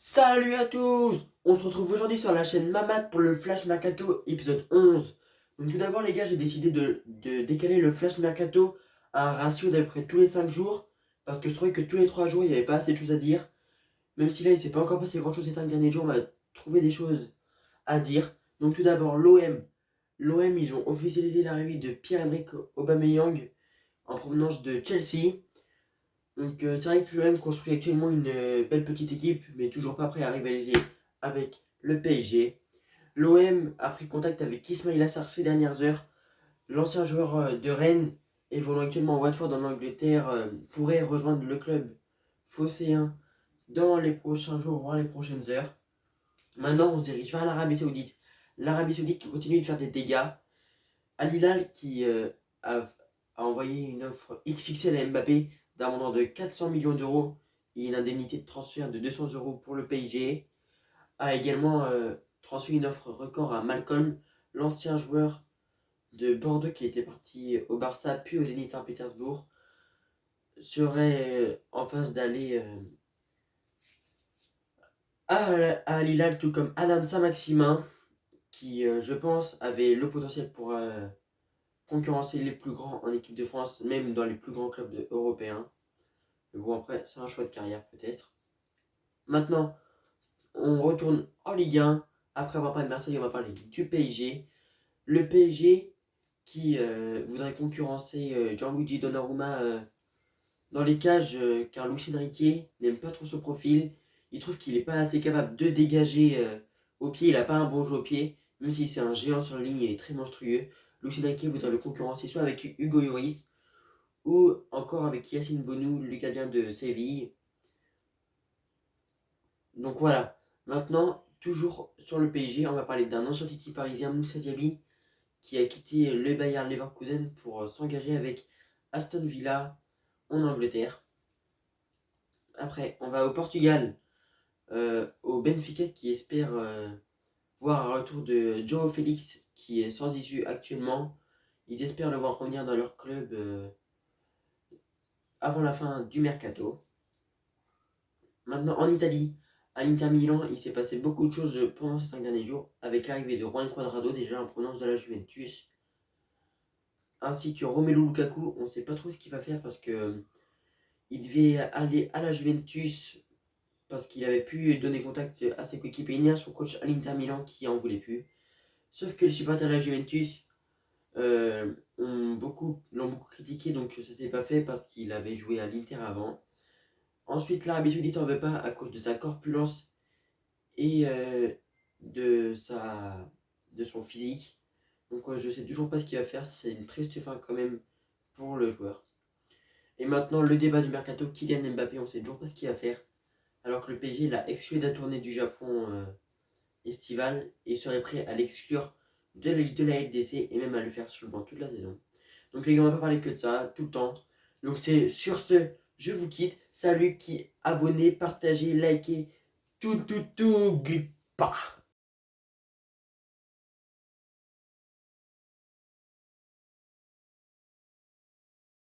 Salut à tous! On se retrouve aujourd'hui sur la chaîne Mamat pour le Flash Mercato épisode 11. Donc tout d'abord les gars, j'ai décidé de décaler le Flash Mercato à un ratio d'à peu près tous les 5 jours. Parce que je trouvais que tous les 3 jours, il n'y avait pas assez de choses à dire. Même si là, il ne s'est pas encore passé grand chose ces 5 derniers jours, on va trouver des choses à dire. Donc tout d'abord l'OM. L'OM, ils ont officialisé l'arrivée de Pierre-Emerick Aubameyang en provenance de Chelsea. Donc c'est vrai que l'OM construit actuellement une belle petite équipe, mais toujours pas prêt à rivaliser avec le PSG. L'OM a pris contact avec Ismaïla Sarr ces dernières heures. L'ancien joueur de Rennes, évoluant actuellement au Watford en Angleterre, pourrait rejoindre le club phocéen dans les prochains jours, voire les prochaines heures. Maintenant, on se dirige vers l'Arabie Saoudite. L'Arabie Saoudite qui continue de faire des dégâts. Al Hilal qui a envoyé une offre XXL à Mbappé d'un montant de 400 millions d'euros et une indemnité de transfert de 200 euros pour le PSG, a également transmis une offre record à Malcolm, l'ancien joueur de Bordeaux qui était parti au Barça puis au Zénith Saint-Pétersbourg, serait en phase d'aller à Al Hilal, tout comme Alan Saint-Maximin, qui, je pense, avait le potentiel pour concurrencer les plus grands en équipe de France, même dans les plus grands clubs européens. Mais bon, après, c'est un choix de carrière peut-être. Maintenant, on retourne en Ligue 1. Après avoir parlé de Marseille, on va parler du PSG. Le PSG qui voudrait concurrencer Gianluigi Donnarumma dans les cages, car Luis Enrique n'aime pas trop ce profil. Il trouve qu'il n'est pas assez capable de dégager au pied. Il n'a pas un bon jeu au pied, même si c'est un géant sur la ligne, il est très monstrueux. Luis Enrique voudrait le concurrencer soit avec Hugo Lloris ou encore avec Yacine Bonou, le gardien de Séville. Donc voilà. Maintenant, toujours sur le PSG, on va parler d'un ancien Titi parisien, Moussa Diaby, qui a quitté le Bayern Leverkusen pour s'engager avec Aston Villa en Angleterre. Après, on va au Portugal, au Benfica qui espère voir un retour de João Félix qui est sans issue actuellement. Ils espèrent le voir revenir dans leur club avant la fin du mercato. Maintenant, en Italie, à l'Inter Milan, il s'est passé beaucoup de choses pendant ces 5 derniers jours, avec l'arrivée de Juan Cuadrado, déjà en provenance de la Juventus, ainsi que Romelu Lukaku. On ne sait pas trop ce qu'il va faire parce que il devait aller à la Juventus parce qu'il avait pu donner contact à ses coéquipiers, son coach à l'Inter Milan qui en voulait plus. Sauf que les supporters de la Juventus l'ont beaucoup critiqué, donc ça s'est pas fait parce qu'il avait joué à l'Inter avant. Ensuite, l'Arabie Saoudite en veut pas à cause de sa corpulence et de son physique. Donc je sais toujours pas ce qu'il va faire, c'est une triste fin quand même pour le joueur. Et maintenant le débat du mercato, Kylian Mbappé, on sait toujours pas ce qu'il va faire. Alors que le PSG l'a exclu de la tournée du Japon estivale et serait prêt à l'exclure de la liste de la LDC et même à le faire sur le banc toute la saison. Donc les gars, on va pas parler que de ça tout le temps. Donc c'est sur ce, je vous quitte. Salut qui abonnez, partagez, likez, tout, glippa.